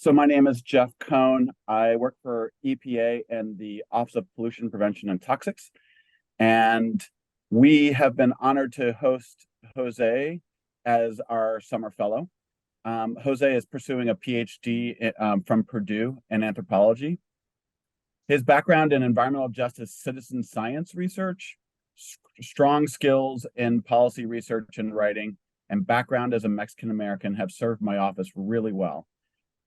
So my name is Jeff Cohn. I work for EPA and the Office of Pollution Prevention and Toxics. And we have been honored to host Jose as our summer fellow. Jose is pursuing a PhD from Purdue in anthropology. His background in environmental justice citizen science research, strong skills in policy research and writing, and background as a Mexican American have served my office really well.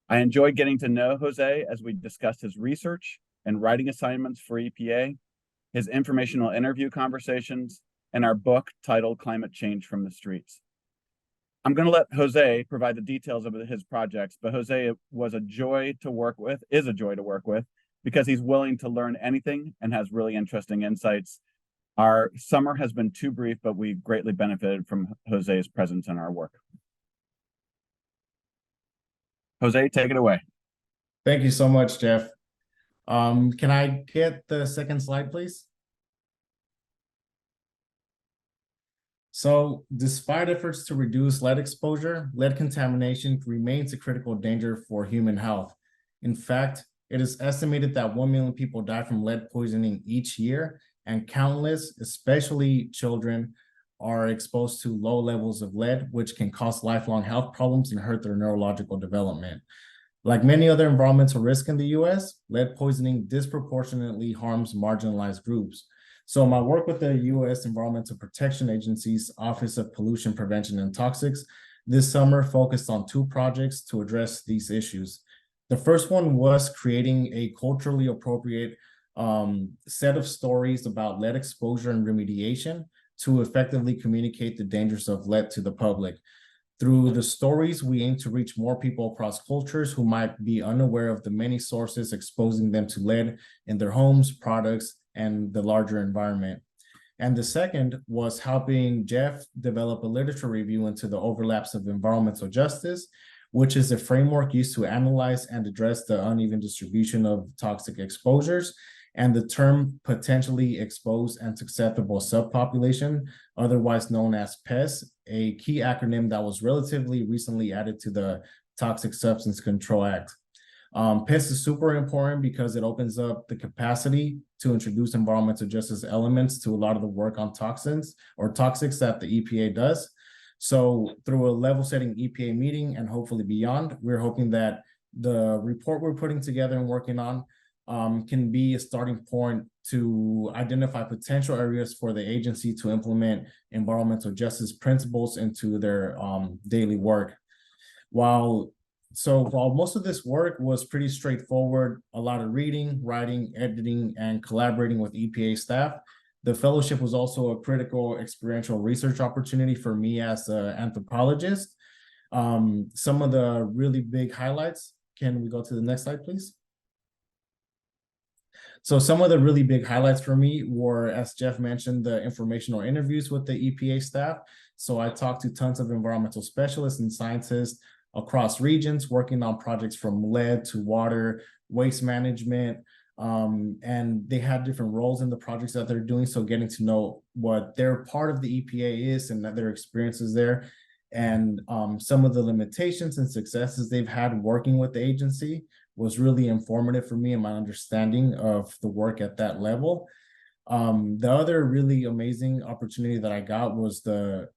I enjoyed getting to know Jose as we discussed his research and writing assignments for EPA, his informational interview conversations, and our book titled Climate Change from the Streets. I'm going to let Jose provide the details of his projects, but Jose was a joy to work with, is a joy to work with, because he's willing to learn anything and has really interesting insights. Our summer has been too brief, but we've greatly benefited from Jose's presence in our work. Jose, take it away. Thank you so much, Jeff. Can I get the second slide, please? So, despite efforts to reduce lead exposure, lead contamination remains a critical danger for human health. In fact, it is estimated that 1 million people die from lead poisoning each year, and countless, especially children, are exposed to low levels of lead, which can cause lifelong health problems and hurt their neurological development. Like many other environmental risks in the US, lead poisoning disproportionately harms marginalized groups. So my work with the US Environmental Protection Agency's Office of Pollution Prevention and Toxics this summer focused on 2 projects to address these issues. The first one was creating a culturally appropriate set of stories about lead exposure and remediation to effectively communicate the dangers of lead to the public. Through the stories, we aim to reach more people across cultures who might be unaware of the many sources exposing them to lead in their homes, products, and the larger environment. And the second was helping Jeff develop a literature review into the overlaps of environmental justice, which is a framework used to analyze and address the uneven distribution of toxic exposures and the term potentially exposed and susceptible subpopulation, otherwise known as PES, a key acronym that was relatively recently added to the Toxic Substance Control Act. PES is super important because it opens up the capacity to introduce environmental justice elements to a lot of the work on toxins or toxics that the EPA does. So through a level setting EPA meeting and hopefully beyond, we're hoping that the report we're putting together and working on can be a starting point to identify potential areas for the agency to implement environmental justice principles into their daily work. While most of this work was pretty straightforward, a lot of reading, writing, editing, and collaborating with EPA staff, the fellowship was also a critical experiential research opportunity for me as an anthropologist. Some of the really big highlights, can we go to the next slide, please? So some of the really big highlights for me were, as Jeff mentioned, the informational interviews with the EPA staff. So I talked to tons of environmental specialists and scientists across regions working on projects from lead to water, waste management, and they had different roles in the projects that they're doing. So getting to know what their part of the EPA is and their experiences there, and some of the limitations and successes they've had working with the agency was really informative for me and my understanding of the work at that level. The other really amazing opportunity that I got was the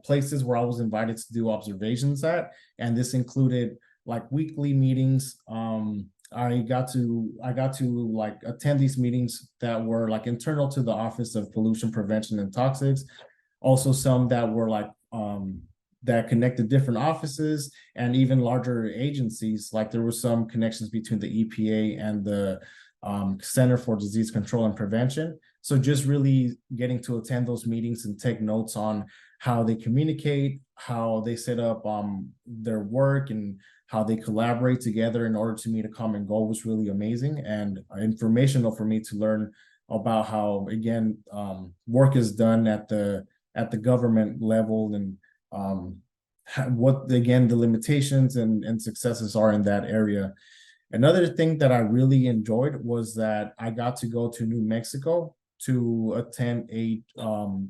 places where I was invited to do observations at, and this included like weekly meetings. I got to like attend these meetings that were like internal to the Office of Pollution Prevention and Toxics, also some that were like that connected different offices and even larger agencies. Like there were some connections between the EPA and the Center for Disease Control and Prevention. So just really getting to attend those meetings and take notes on how they communicate, how they set up their work, and how they collaborate together in order to meet a common goal was really amazing and informational for me to learn about how, again, work is done at the government level, and what, again, the limitations and successes are in that area. Another thing that I really enjoyed was that I got to go to New Mexico to attend a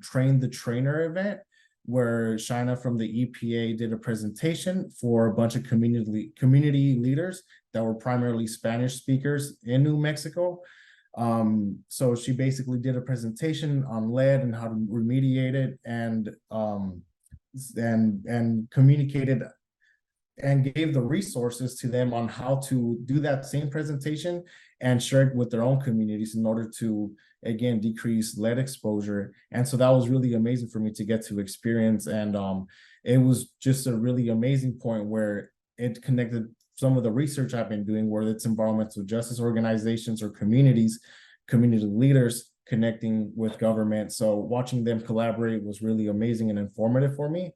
Train the Trainer event where China from the EPA did a presentation for a bunch of community leaders that were primarily Spanish speakers in New Mexico. So she basically did a presentation on lead and how to remediate it, and communicated and gave the resources to them on how to do that same presentation and share it with their own communities in order to, again, decrease lead exposure. And so that was really amazing for me to get to experience. And it was just a really amazing point where it connected some of the research I've been doing, whether it's environmental justice organizations or communities, community leaders connecting with government. So watching them collaborate was really amazing and informative for me.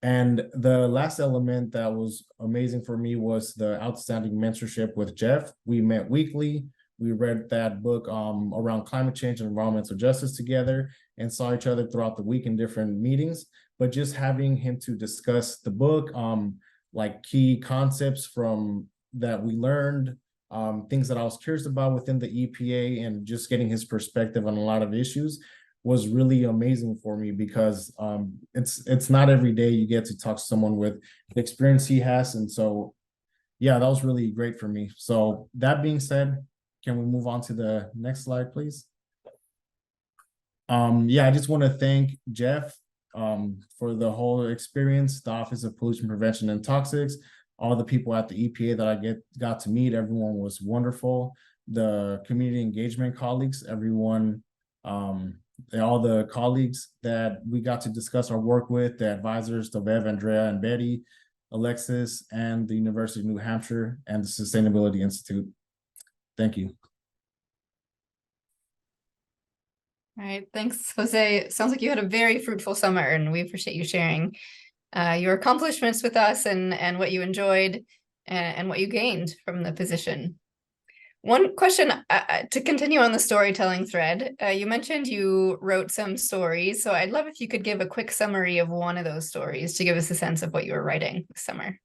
And the last element that was amazing for me was the outstanding mentorship with Jeff. We met weekly. We read that book around climate change and environmental justice together, and saw each other throughout the week in different meetings. But just having him to discuss the book, like key concepts from that we learned, things that I was curious about within the EPA, and just getting his perspective on a lot of issues was really amazing for me, because it's not every day you get to talk to someone with the experience he has. And so, yeah, that was really great for me. So that being said, can we move on to the next slide, please? Yeah, I just want to thank Jeff for the whole experience, the Office of Pollution Prevention and Toxics, all the people at the EPA that I got to meet. Everyone was wonderful. The community engagement colleagues, everyone, all the colleagues that we got to discuss our work with, the advisors, Dovev, Andrea, and Betty, Alexis, and the University of New Hampshire, and the Sustainability Institute. Thank you. All right, thanks, Jose. Sounds like you had a very fruitful summer, and we appreciate you sharing your accomplishments with us, and what you enjoyed, and what you gained from the position. One question to continue on the storytelling thread, you mentioned you wrote some stories, so I'd love if you could give a quick summary of one of those stories to give us a sense of what you were writing this summer.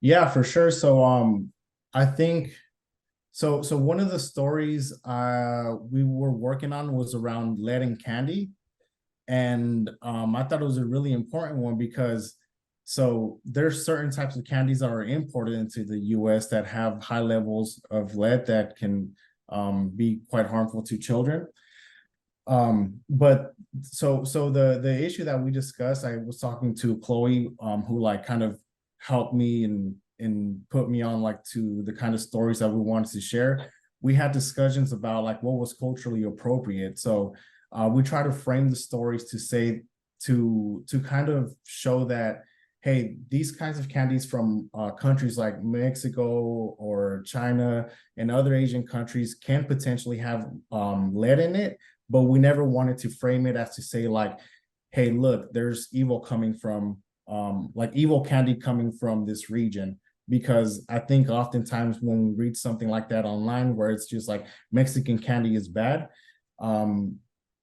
Yeah, for sure. So I think so one of the stories we were working on was around lead in candy. And I thought it was a really important one, because so there's certain types of candies that are imported into the US that have high levels of lead that can be quite harmful to children. But so the issue that we discussed, I was talking to Chloe, who like kind of helped me and put me on like to the kind of stories that we wanted to share. We had discussions about like what was culturally appropriate. So we try to frame the stories to say to kind of show that, hey, these kinds of candies from countries like Mexico or China and other Asian countries can potentially have lead in it, but we never wanted to frame it as to say like, hey, look, there's evil coming from like evil candy coming from this region. Because I think oftentimes when we read something like that online, where it's just like Mexican candy is bad,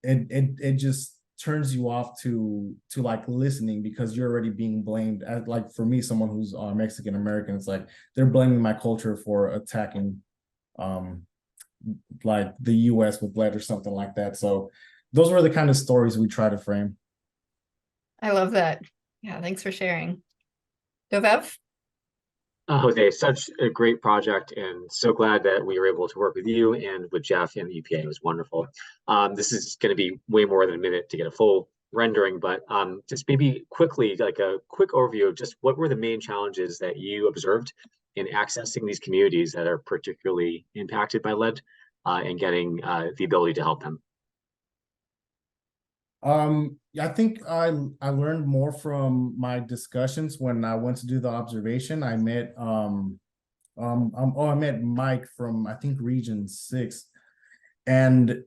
it just turns you off to like listening, because you're already being blamed. As, like for me, someone who's Mexican American, it's like they're blaming my culture for attacking like the US with lead or something like that. So those were the kind of stories we try to frame. I love that. Yeah, thanks for sharing. Dovev? Jose, such a great project, and so glad that we were able to work with you and with Jeff and the EPA. It was wonderful. This is going to be way more than a minute to get a full rendering, but just maybe quickly, like a quick overview of just what were the main challenges that you observed in accessing these communities that are particularly impacted by lead, and getting the ability to help them. I think I learned more from my discussions when I went to do the observation. I met I met Mike from, I think, Region 6, and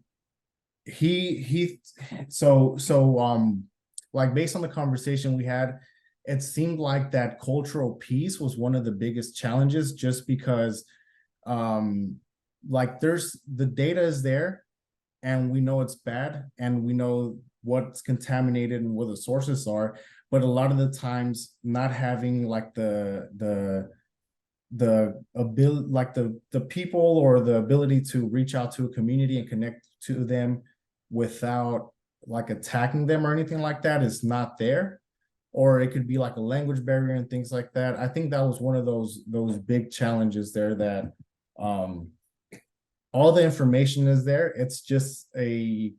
he like based on the conversation we had, it seemed like that cultural piece was one of the biggest challenges, just because like there's the data is there, and we know it's bad, and we know what's contaminated and what the sources are, but a lot of the times not having like the ability, like the people or the ability to reach out to a community and connect to them without like attacking them or anything like that is not there. Or it could be like a language barrier and things like that. I think that was one of those big challenges there, that all the information is there. It's just the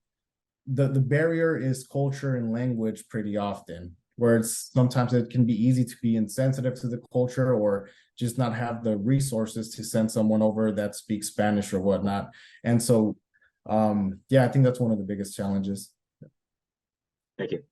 barrier is culture and language pretty often, where it's sometimes it can be easy to be insensitive to the culture or just not have the resources to send someone over that speaks Spanish or whatnot. And so, yeah, I think that's one of the biggest challenges. Thank you.